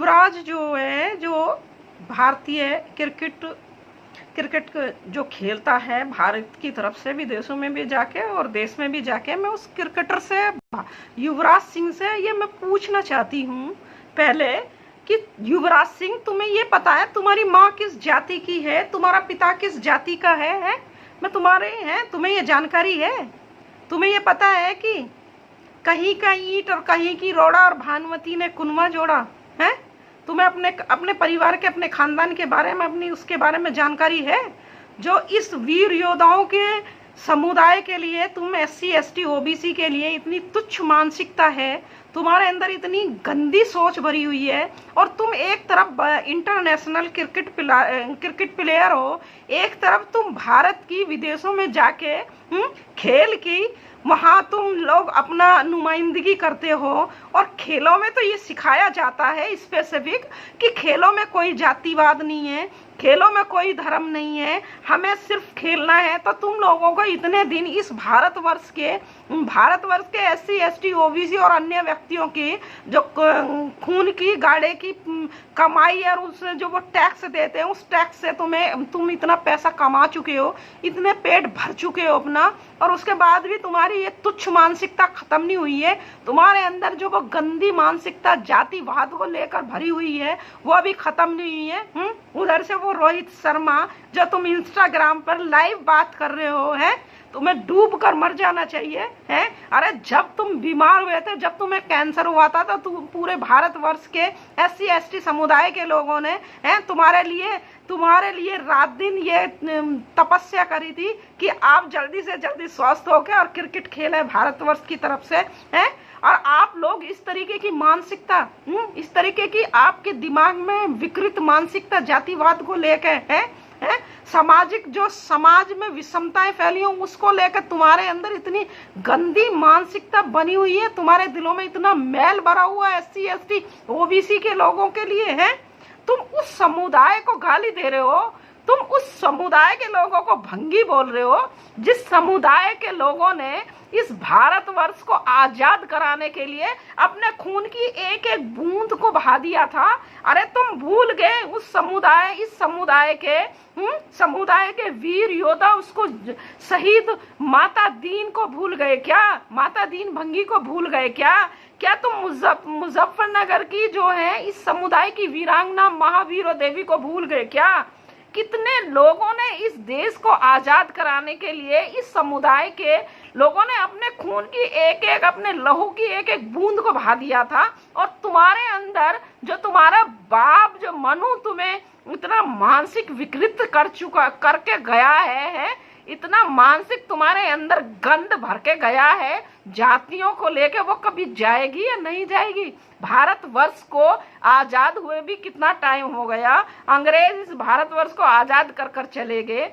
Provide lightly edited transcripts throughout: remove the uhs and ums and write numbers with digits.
युवराज जो है, जो भारतीय क्रिकेट जो खेलता है भारत की तरफ से, विदेशों में भी जाके और देश में भी जाके, मैं उस क्रिकेटर से, युवराज सिंह से, ये मैं पूछना चाहती हूँ पहले कि युवराज सिंह, तुम्हें ये पता है तुम्हारी माँ किस जाति की है, तुम्हारा पिता किस जाति का है? मैं तुम्हारे हैं, तुम्हें ये जानकारी है? तुम्हें ये पता है कि कहीं का ईंट और कहीं की रोड़ा और भानुमति ने कुनवा जोड़ा है? तुम्हें अपने परिवार के, अपने खानदान के बारे में, अपनी उसके बारे में जानकारी है? जो इस वीर योद्धाओं के समुदाय के लिए, तुम SC ST OBC के लिए इतनी तुच्छ मानसिकता है, तुम्हारे अंदर इतनी गंदी सोच भरी हुई है, और तुम एक तरफ इंटरनेशनल क्रिकेट प्लेयर हो, एक तरफ तुम भारत की विदेशों में जाके खेल की वहाँ तुम लोग अपना नुमाइंदगी करते हो। और खेलों में तो ये सिखाया जाता है स्पेसिफिक कि खेलों में कोई जातिवाद नहीं है, खेलों में कोई धर्म नहीं है, हमें सिर्फ खेलना है। तो तुम लोगों को इतने दिन इस भारतवर्ष के SC ST OBC और अन्य व्यक्तियों की जो खून की गाड़े की कमाई और उससे जो वो टैक्स देते हैं, उस टैक्स से तुम इतना पैसा कमा चुके हो, इतने पेट भर चुके हो अपना, और उसके बाद भी तुम्हारी ये तुच्छ मानसिकता खत्म नहीं हुई है। तुम्हारे अंदर जो वो गंदी मानसिकता जातिवाद को लेकर भरी हुई है, वो अभी खत्म नहीं हुई है। उधर से वो रोहित शर्मा, जो तुम इंस्टाग्राम पर लाइव बात कर रहे हो, है तुम्हें डूब कर मर जाना चाहिए है। अरे जब तुम बीमार हुए थे, जब तुम्हें कैंसर हुआ था, तो पूरे भारतवर्ष के SC ST समुदाय के लोगों ने तुम्हारे लिए रात दिन ये तपस्या करी थी कि आप जल्दी से जल्दी स्वस्थ होके और क्रिकेट खेले भारतवर्ष की तरफ से, है। और आप लोग इस तरीके की मानसिकता, इस तरीके की आपके दिमाग में विकृत मानसिकता जातिवाद को लेकर है, सामाजिक, जो समाज में विषमताएं फैली हो उसको लेकर तुम्हारे अंदर इतनी गंदी मानसिकता बनी हुई है, तुम्हारे दिलों में इतना मैल भरा हुआ है SC ST OBC के लोगों के लिए, है। तुम उस समुदाय को गाली दे रहे हो, तुम उस समुदाय के लोगों को भंगी बोल रहे हो, जिस समुदाय के लोगों ने इस भारतवर्ष को आजाद कराने के लिए अपने खून की एक एक बूंद को बहा दिया था। अरे तुम भूल गए इस समुदाय के वीर योद्धा, उसको शहीद माता दीन को भूल गए क्या? माता दीन भंगी को भूल गए क्या तुम मुजफ्फरनगर की जो है इस समुदाय की वीरांगना महावीर देवी को भूल गए क्या? कितने लोगों ने इस देश को आजाद कराने के लिए, इस समुदाय के लोगों ने अपने खून की एक एक, अपने लहू की एक एक बूंद को बहा दिया था। और तुम्हारे अंदर जो तुम्हारा बाप, जो मनु, तुम्हें इतना मानसिक विकृत करके गया है, इतना मानसिक तुम्हारे अंदर गंद भर के गया है जातियों को लेके, वो कभी जाएगी या नहीं जाएगी? भारतवर्ष को आजाद हुए भी कितना टाइम हो गया, अंग्रेज इस भारतवर्ष को आजाद कर चले गए,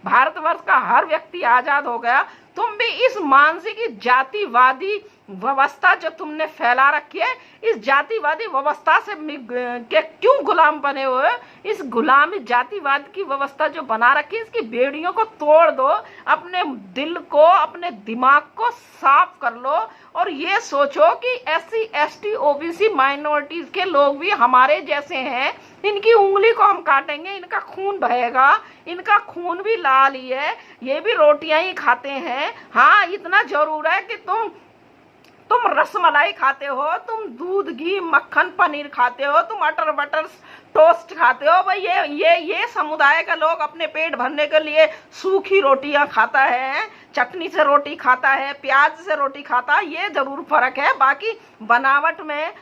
भारतवर्ष का हर व्यक्ति आजाद हो गया। तुम भी इस मानसिक जातिवादी व्यवस्था जो तुमने फैला रखी है, इस जातिवादी व्यवस्था से के क्यों गुलाम बने हुए? इस गुलामी जातिवाद की व्यवस्था जो बना रखी है, इसकी बेड़ियों को तोड़ दो, अपने दिल को, अपने दिमाग को साफ कर लो, और ये सोचो कि SC ST OBC माइनॉरिटीज के लोग भी हमारे जैसे हैं, इनकी उंगली को हम काटेंगे, इनका खून बहेगा, इनका खून भी लाल ही है, ये भी रोटियां ही खाते हैं। हाँ, इतना जरूर है कि तुम रसमलाई खाते हो, तुम दूध घी मक्खन पनीर खाते हो, तुम अटर बटर टोस्ट खाते हो। भाई ये समुदाय का लोग अपने पेट भरने के लिए सूखी रोटियां खाता है, चटनी से रोटी खाता है, प्याज से रोटी खाता है, ये जरूर फर्क है। बाकी बनावट में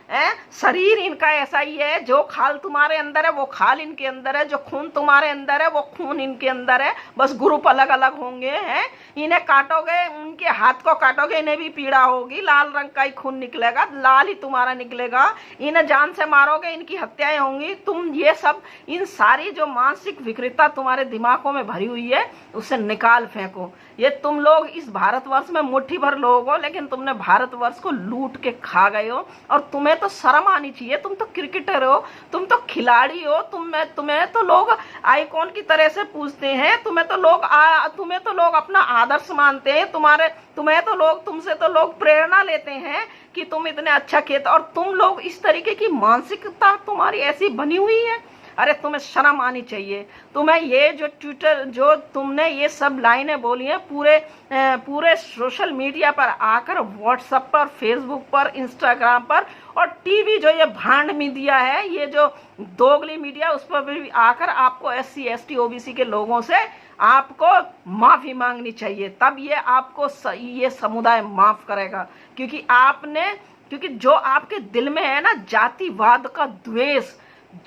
शरीर इनका ऐसा ही है, जो खाल तुम्हारे अंदर है वो खाल इनके अंदर है, जो खून तुम्हारे अंदर है वो खून इनके अंदर है, बस ग्रुप अलग अलग होंगे, हैं। इन्हें काटोगे, उनके हाथ को काटोगे, इन्हें भी पीड़ा होगी, लाल रंग का ही खून निकलेगा, लाल ही तुम्हारा निकलेगा। इन्हें जान से मारोगे, इनकी हत्याएं होंगी। तुम ये सब, इन सारी जो मानसिक विकृतता तुम्हारे दिमागों में भरी हुई है, उसे निकाल फेंको। ये तुम लोग इस भारतवर्ष में मुट्ठी भर लोग हो, लेकिन तुमने भारतवर्ष को लूट के खा गए हो। और तुम्हें तो शर्म आनी चाहिए, तुम तो क्रिकेटर हो, तुम तो खिलाड़ी हो, तुम्हें तो लोग आइकॉन की तरह से पूछते हैं, तुम्हें तो लोग अपना आदर्श मानते हैं, तुमसे तो लोग प्रेरणा लेते हैं कि तुम इतने अच्छा खेलते, और तुम लोग इस तरीके की मानसिकता तुम्हारी ऐसी बनी हुई है। अरे तुम्हें शर्म आनी चाहिए। तुम्हें ये जो तुमने ये सब लाइनें बोली हैं पूरे सोशल मीडिया पर आकर, व्हाट्सएप पर, फेसबुक पर, इंस्टाग्राम पर, और टीवी जो ये भांड मीडिया है, ये जो दोगली मीडिया, उस पर भी आकर आपको SC ST OBC के लोगों से आपको माफी मांगनी चाहिए। तब ये आपको ये समुदाय माफ करेगा, क्योंकि जो आपके दिल में है ना, जातिवाद का द्वेष,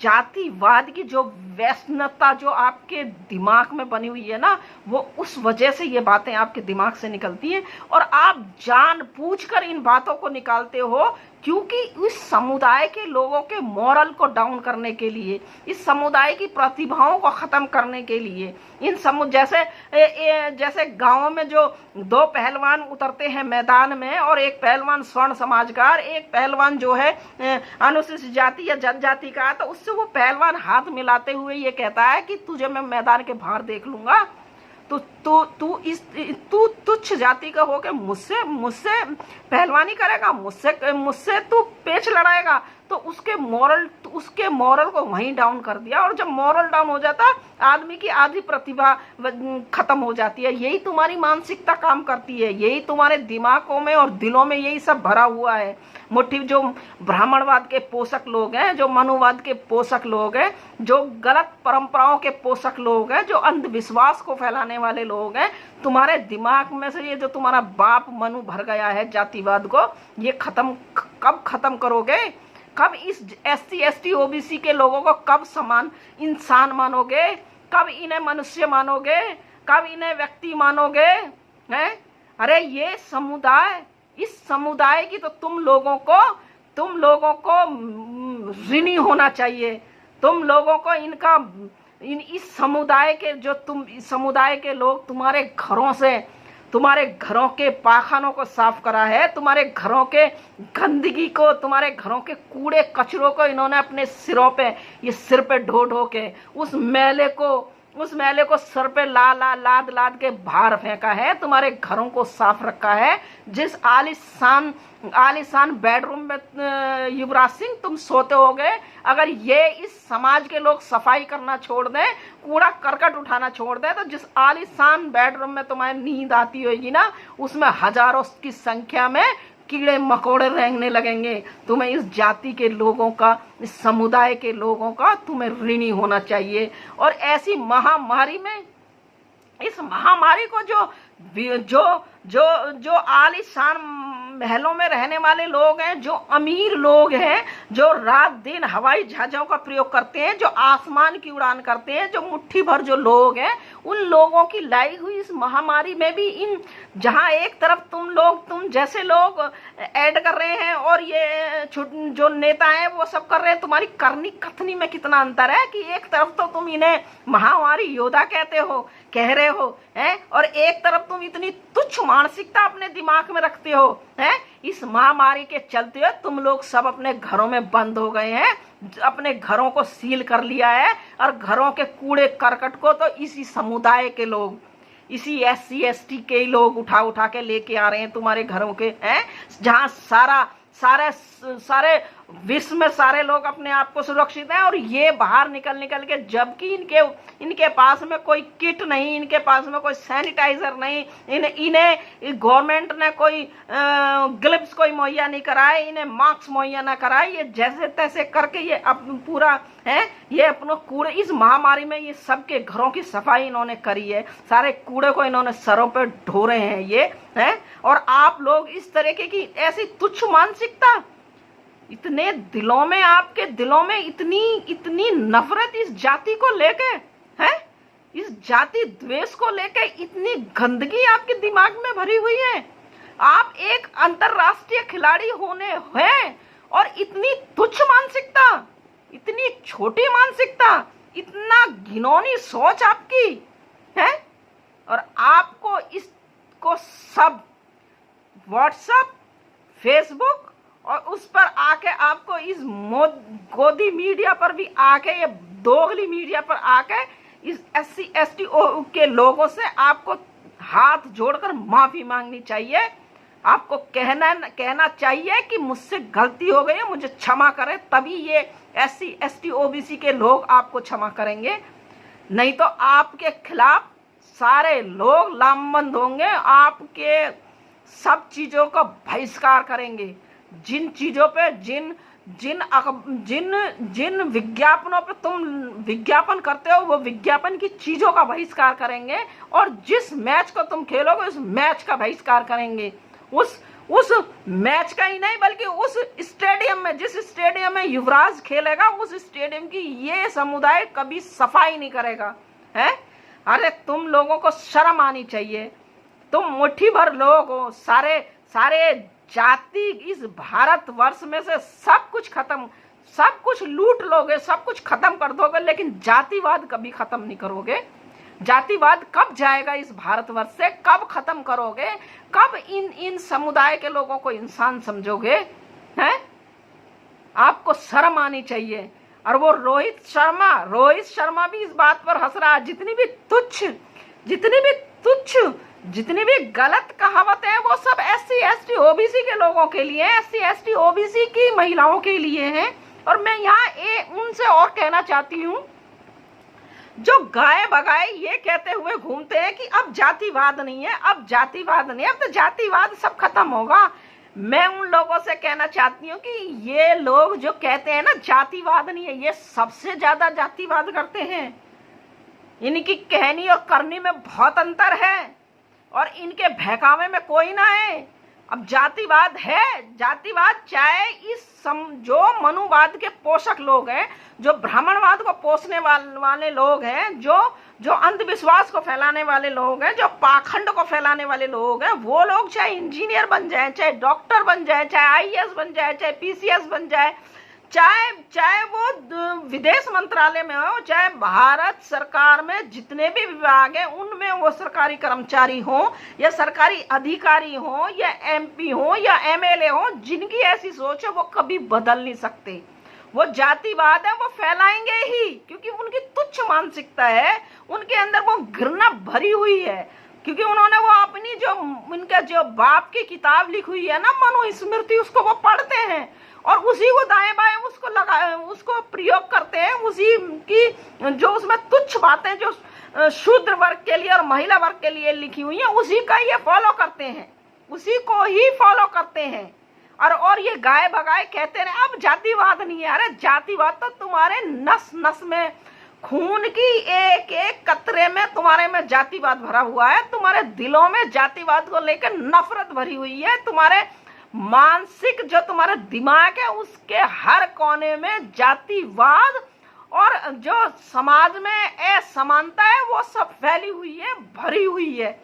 जातिवाद की जो वैष्णवता जो आपके दिमाग में बनी हुई है ना, वो उस वजह से ये बातें आपके दिमाग से निकलती हैं। और आप जानबूझकर इन बातों को निकालते हो, क्योंकि इस समुदाय के लोगों के मोरल को डाउन करने के लिए, इस समुदाय की प्रतिभाओं को खत्म करने के लिए, जैसे गांवों में जो 2 पहलवान उतरते हैं मैदान में, और एक पहलवान स्वर्ण समाज का, एक पहलवान जो है अनुसूचित जाति या जनजाति का, तो उससे वो पहलवान हाथ मिलाते हुए ये कहता है कि तुझे मैं मैदान के बाहर देख लूंगा, तू तुच्छ जाति का होके मुझसे पहलवानी करेगा, मुझसे तू पेच लड़ाएगा। तो उसके मोरल को वहीं डाउन कर दिया, और जब मोरल डाउन हो जाता, आदमी की आधी प्रतिभा खत्म हो जाती है। यही तुम्हारी मानसिकता काम करती है, यही तुम्हारे दिमागों में और दिलों में यही सब भरा हुआ है। मुट्ठी जो ब्राह्मणवाद के पोषक लोग हैं, जो मनुवाद के पोषक लोग हैं, जो गलत परंपराओं के पोषक लोग हैं, जो अंधविश्वास को फैलाने वाले लोग हैं, तुम्हारे दिमाग में से ये जो तुम्हारा बाप मनु भर गया है जातिवाद को, ये कब खत्म करोगे? कब इस SC ST OBC के लोगों को कब समान इंसान मानोगे? कब इन्हें मनुष्य मानोगे? कब इन्हें व्यक्ति मानोगे? हैं? अरे ये समुदाय, इस समुदाय की तो तुम लोगों को ऋणी होना चाहिए। तुम लोगों को इस समुदाय के लोग तुम्हारे घरों के पाखानों को साफ करा है, तुम्हारे घरों के गंदगी को, तुम्हारे घरों के कूड़े कचरों को इन्होंने अपने सिर पे ढो के उस मैले को सर पे लाद के बाहर फेंका है, तुम्हारे घरों को साफ रखा है। जिस आलीशान बेडरूम में युवराज सिंह तुम सोते होगे, अगर ये इस समाज के लोग सफाई करना छोड़ दें, कूड़ा करकट उठाना छोड़ दें, तो जिस आलीशान बेडरूम में तुम्हारी नींद आती होगी ना, उसमें हजारों की संख्या में कीड़े मकोड़े रेंगने लगेंगे। तुम्हें इस जाति के लोगों का, इस समुदाय के लोगों का तुम्हें ऋणी होना चाहिए। और ऐसी महामारी में, इस महामारी को जो आलीशान महलों में रहने वाले लोग हैं, जो अमीर लोग हैं, जो रात दिन हवाई जहाजों का प्रयोग करते हैं, जो आसमान की उड़ान करते हैं, जो मुट्ठी भर जो लोग हैं, उन लोगों की लाई हुई इस महामारी में भी जहां एक तरफ तुम जैसे लोग ऐड कर रहे हैं, और ये जो नेता हैं वो सब कर रहे हैं, तुम्हारी करनी कथनी में कितना अंतर है कि एक तरफ तो तुम इन्हें महामारी योद्धा कह रहे हो हैं, और एक तरफ तुम इतनी तुच्छ मानसिकता अपने दिमाग में रखते हो हैं। इस महामारी के चलते हुए तुम लोग सब अपने घरों में बंद हो गए हैं, अपने घरों को सील कर लिया है, और घरों के कूड़े करकट को तो इसी समुदाय के लोग, इसी SC ST के लोग उठा के लेके आ रहे हैं तुम्हारे घरों के हैं, जहां सारे विश्व में सारे लोग अपने आप को सुरक्षित हैं, और ये बाहर निकल के, जबकि इनके पास में कोई किट नहीं, इनके पास में कोई सैनिटाइजर नहीं, इन्हें गवर्नमेंट ने कोई ग्लव्स कोई मुहैया नहीं कराए, इन्हें मास्क मुहैया ना कराए। ये जैसे तैसे करके ये पूरा है, ये अपने कूड़े, इस महामारी में ये सबके घरों की सफाई इन्होंने करी है, सारे कूड़े को इन्होंने सरों पे ढो रहे हैं ये है। और आप लोग इस तरीके की ऐसी तुच्छ मानसिकता, इतने दिलों में, आपके दिलों में इतनी नफरत इस जाति को लेके है, इस जाति द्वेष को लेके इतनी गंदगी आपके दिमाग में भरी हुई है। आप एक अंतरराष्ट्रीय खिलाड़ी होने हैं, और इतनी तुच्छ मानसिकता, इतनी छोटी मानसिकता, इतना घिनौनी सोच आपकी है। और आपको आपको सब व्हाट्सएप, फेसबुक और उस पर आके आपको इस गोदी मीडिया पर भी आके, ये दोगली मीडिया पर आके इस SC ST के लोगों से आपको हाथ जोड़कर माफी मांगनी चाहिए। आपको कहना चाहिए कि मुझसे गलती हो गई है, मुझे क्षमा करें, तभी ये SC ST OBC के लोग आपको क्षमा करेंगे। नहीं तो आपके खिलाफ सारे लोग लामबंद होंगे, आपके सब चीजों का बहिष्कार करेंगे। जिन चीजों पे जिन विज्ञापनों पे तुम विज्ञापन करते हो, वो विज्ञापन की चीजों का बहिष्कार करेंगे। और जिस मैच को तुम खेलोगे उस मैच का बहिष्कार करेंगे। उस मैच का ही नहीं, बल्कि उस स्टेडियम में, जिस स्टेडियम में युवराज खेलेगा, उस स्टेडियम की ये समुदाय कभी सफाई नहीं करेगा। है, अरे तुम लोगों को शर्म आनी चाहिए। तुम मुट्ठी भर लोग हो, सारे जाति इस भारतवर्ष में से सब कुछ खत्म, सब कुछ लूट लोगे, सब कुछ खत्म कर दोगे, लेकिन जातिवाद कभी खत्म नहीं करोगे। जातिवाद कब जाएगा इस भारतवर्ष से, कब खत्म करोगे, कब इन समुदाय के लोगों को इंसान समझोगे? हैं, आपको शर्म आनी चाहिए। और वो रोहित शर्मा भी इस बात पर हंस रहा है। जितनी भी गलत कहावतें हैं वो सब SC ST OBC के लोगों के लिए, SC ST OBC की महिलाओं के लिए हैं। और मैं यहाँ उनसे और कहना चाहती हूँ, जो गाए बगाए ये कहते हुए घूमते हैं कि अब जातिवाद नहीं है, अब तो जातिवाद सब खत्म होगा। मैं उन लोगों से कहना चाहती हूँ कि ये लोग जो कहते हैं ना जातिवाद नहीं है, ये सबसे ज्यादा जातिवाद करते हैं। इनकी कहनी और करनी में बहुत अंतर है और इनके बहकावे में कोई ना है। अब जातिवाद है, जातिवाद चाहे जो मनुवाद के पोषक लोग हैं, जो ब्राह्मणवाद को पोषने वाले लोग हैं, जो अंधविश्वास को फैलाने वाले लोग हैं, जो पाखंड को फैलाने वाले लोग हैं, वो लोग चाहे इंजीनियर बन जाए, चाहे डॉक्टर बन जाए, चाहे IAS बन जाए, चाहे PCS बन जाए, चाहे वो विदेश मंत्रालय में हो, चाहे भारत सरकार में जितने भी विभाग हैं उनमें वो सरकारी कर्मचारी हो या सरकारी अधिकारी हो या MP हो या MLA हो, जिनकी ऐसी सोच है वो कभी बदल नहीं सकते। वो जातिवाद है वो फैलाएंगे ही, क्योंकि उनकी तुच्छ मानसिकता है, उनके अंदर वो घृणा भरी हुई है। क्योंकि उन्होंने वो अपनी उनका जो बाप की किताब लिखी हुई है ना, मनुस्मृति, उसको वो पढ़ते हैं और उसी को दाएं बाएं उसको प्रयोग करते हैं। उसी की जो उसमें तुच्छ बातें जो शूद्र वर्ग के लिए और महिला वर्ग के लिए लिखी हुई है, उसी का ये फॉलो करते हैं, उसी को ही फॉलो करते हैं। और ये गाय बगाए कहते रहे अब जातिवाद नहीं है। अरे जातिवाद तो तुम्हारे नस नस में, खून की एक एक कतरे में तुम्हारे में जातिवाद भरा हुआ है। तुम्हारे दिलों में जातिवाद को लेकर नफरत भरी हुई है। तुम्हारे मानसिक जो तुम्हारा दिमाग है उसके हर कोने में जातिवाद और जो समाज में असमानता है वो सब फैली हुई है, भरी हुई है।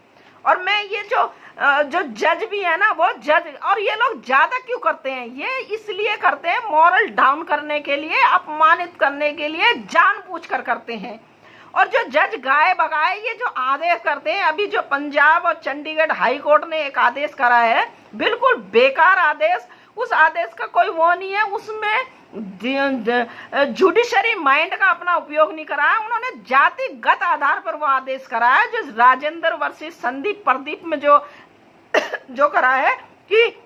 और मैं ये जो जज भी है ना, वो जज, और ये लोग ज्यादा क्यों करते हैं? ये इसलिए करते हैं, मॉरल डाउन करने के लिए, अपमानित करने के लिए, जानबूझकर करते हैं। और जो जज गाए बगाए ये जो आदेश करते हैं, अभी जो पंजाब और चंडीगढ़ हाई कोर्ट ने एक आदेश करा है, बिल्कुल बेकार आदेश। उस आदेश का कोई वो नहीं है, उसमें जुडिशरी माइंड का अपना उपयोग नहीं करा है। उन्होंने जातिगत आधार पर वो आदेश करा है, जो राजेंद्र वर्सेस संदीप प्रदीप में जो करा है कि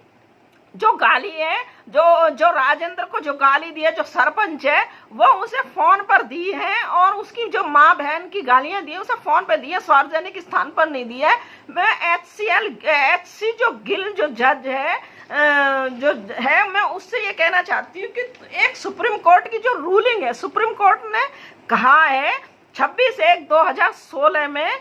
जो गाली है, जो राजेंद्र को जो गाली दी है, जो सरपंच है, वो उसे फोन पर दी है, और उसकी जो माँ बहन की गालियां दी है उसे फोन पर दी है, सार्वजनिक स्थान पर नहीं दी है। मैं HC जो गिल जो जज है जो है, मैं उससे ये कहना चाहती हूँ कि एक सुप्रीम कोर्ट की जो रूलिंग है, सुप्रीम कोर्ट ने कहा है 26/1/2016 में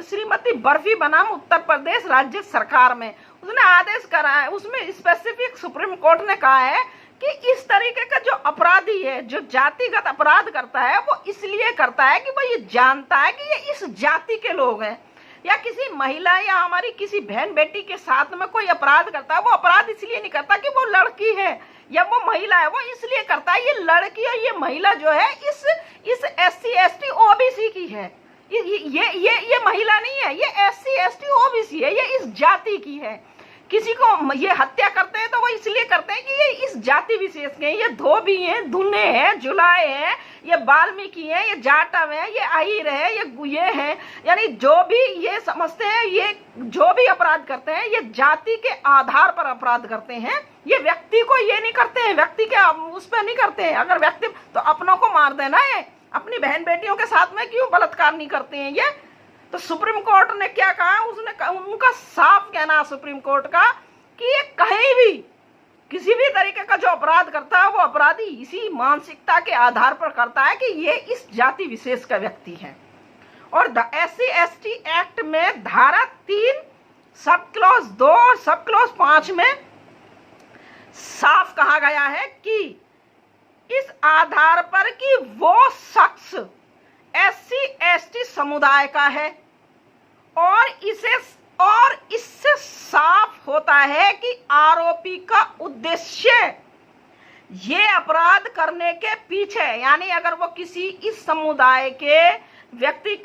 श्रीमती बर्फी बनाम उत्तर प्रदेश राज्य सरकार में उसने आदेश करा है। उसमें स्पेसिफिक सुप्रीम कोर्ट ने कहा है कि इस तरीके का जो अपराधी है, जो जातिगत अपराध करता है, वो इसलिए करता है कि वो ये जानता है कि ये इस जाति के लोग हैं, या किसी महिला या हमारी किसी बहन बेटी के साथ में कोई अपराध करता है, वो अपराध इसलिए नहीं करता कि वो लड़की है या वो महिला है, वो इसलिए करता है ये लड़की और ये महिला जो है इस SC ST OBC की है, ये महिला नहीं है, ये SC ST OBC है, ये इस जाति की है। किसी को ये हत्या करते हैं तो वो इसलिए करते हैं कि ये इस जाति विशेष के हैं। ये धोबी हैं, धुने हैं, जुलाए हैं, ये वाल्मीकि हैं, ये जाटव हैं, ये अहिर है, ये हैं, यानी जो भी ये समझते हैं, ये जो भी अपराध करते हैं ये जाति के आधार पर अपराध करते हैं। ये व्यक्ति को ये नहीं करते हैं, व्यक्ति के उस पर नहीं करते हैं। अगर व्यक्ति तो अपनों को मार देना है, अपनी बहन बेटियों के साथ में क्यों बलात्कार नहीं करते हैं ये? तो सुप्रीम कोर्ट ने क्या कहा, उनका साफ कहना सुप्रीम कोर्ट का कि ये कहीं भी किसी भी तरीके का जो अपराध करता है वो अपराधी इसी मानसिकता के आधार पर करता है कि ये इस जाति विशेष का व्यक्ति है। और SC ST एक्ट में धारा 3 सब क्लॉज 2 और सब क्लॉज 5 में साफ कहा गया है कि इस आधार पर कि वो शख्स SC ST समुदाय का है और इससे साफ होता है कि आरोपी का उद्देश्य ये अपराध करने के पीछे, यानी अगर वो किसी इस समुदाय के व्यक्ति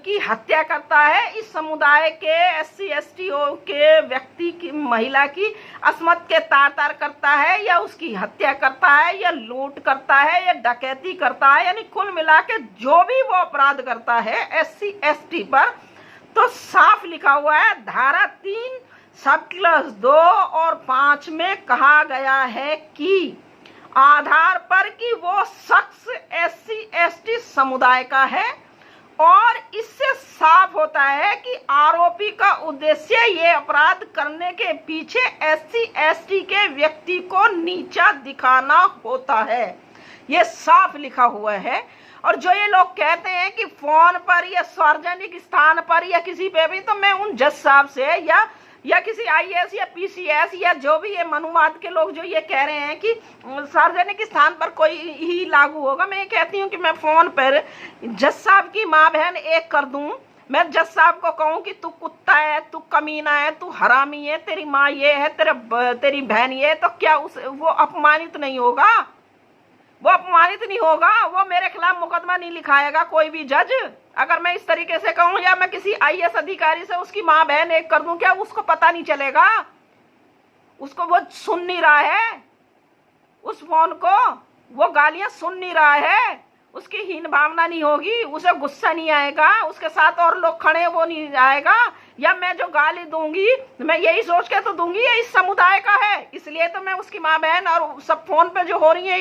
की हत्या करता है, इस समुदाय के SC ST के व्यक्ति की, महिला की अस्मत के तार करता है, या उसकी हत्या करता है, या लूट करता है, या डकैती करता है, यानी कुल मिला के जो भी वो अपराध करता है SC ST पर, तो साफ लिखा हुआ है धारा 3 सब क्लॉज 2 और 5 में कहा गया है कि आधार पर कि वो शख्स SC ST समुदाय का है और इससे साफ होता है कि आरोपी का उद्देश्य ये अपराध करने के पीछे SC ST के व्यक्ति को नीचा दिखाना होता है। ये साफ लिखा हुआ है। और जो ये लोग कहते हैं कि फोन पर या सार्वजनिक स्थान पर या किसी पे भी, तो मैं उन जज साहब से या किसी IAS या PCS या जो भी ये मनुवाद के लोग जो ये कह रहे हैं कि सार्वजनिक स्थान पर कोई ही लागू होगा, मैं ये कहती हूँ कि मैं फोन पर जज साहब की माँ बहन एक कर दूं, मैं जज साहब को कहूँ कि तू कुत्ता है, तू कमीना है, तू हरामी है, तेरी माँ ये है, तेरी बहन ये है, तो क्या वो अपमानित नहीं होगा? वो अपमानित नहीं होगा? वो मेरे खिलाफ मुकदमा नहीं लिखाएगा कोई भी जज अगर मैं इस तरीके से कहूं, या मैं किसी IAS अधिकारी से उसकी माँ बहन एक कर दूं, क्या उसको पता नहीं चलेगा? उसको वो सुन नहीं रहा है, उस फोन को वो गालियां सुन नहीं रहा है, उसकी हीन भावना नहीं होगी, उसे गुस्सा नहीं आएगा, उसके साथ और लोग खड़े वो नहीं आएगा? या मैं जो गाली दूंगी मैं यही सोच के तो दूंगी ये इस समुदाय का है, इसलिए तो मैं उसकी माँ बहन और सब फोन पे जो हो रही है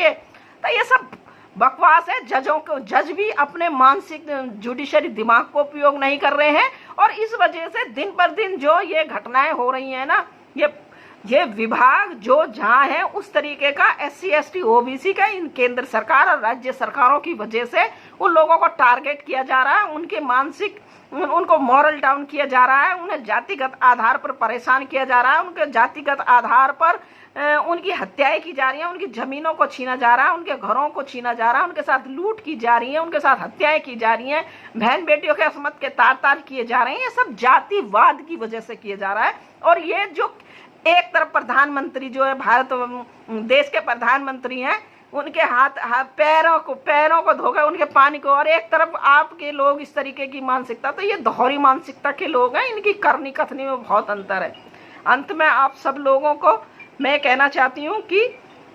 ये सब बकवास है। जज भी अपने मानसिक जुडिशरी दिमाग को उपयोग नहीं कर रहे हैं और इस वजह से दिन पर दिन जो ये घटनाएं हो रही हैं ना, ये विभाग जो जहां है उस तरीके का SC ST OBC का इन केंद्र सरकार और राज्य सरकारों की वजह से उन लोगों को टारगेट किया जा रहा है, उनके मानसिक उनको मॉरल डाउन किया जा रहा है, उन्हें जातिगत आधार पर परेशान किया जा रहा है, उनके जातिगत आधार पर उनकी हत्याएं की जा रही हैं, उनकी जमीनों को छीना जा रहा है, उनके घरों को छीना जा रहा है, उनके साथ लूट की जा रही है, उनके साथ हत्याएं की जा रही हैं, बहन बेटियों के अस्मत के तार किए जा रहे हैं। ये सब जातिवाद की वजह से किए जा रहा है। और ये जो एक तरफ प्रधानमंत्री जो है, भारत देश के प्रधानमंत्री हैं, उनके हाथ पैरों को धो गए उनके पानी को, और एक तरफ आपके लोग इस तरीके की मानसिकता, तो ये दोहरी मानसिकता के लोग हैं, इनकी करनी कथनी में बहुत अंतर है। अंत में आप सब लोगों को मैं कहना चाहती हूँ कि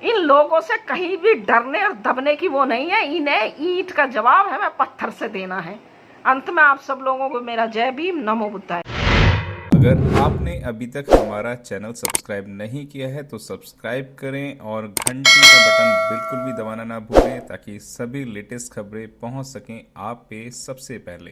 इन लोगों से कहीं भी डरने और दबने की वो नहीं है, इन्हें ईंट का जवाब हमें पत्थर से देना है। अंत में आप सब लोगों को मेरा जय भीम, नमो बुद्धाय। अगर आपने अभी तक हमारा चैनल सब्सक्राइब नहीं किया है तो सब्सक्राइब करें और घंटी का बटन बिल्कुल भी दबाना ना भूलें ताकि सभी लेटेस्ट खबरें पहुंच सकें आप पे सबसे पहले।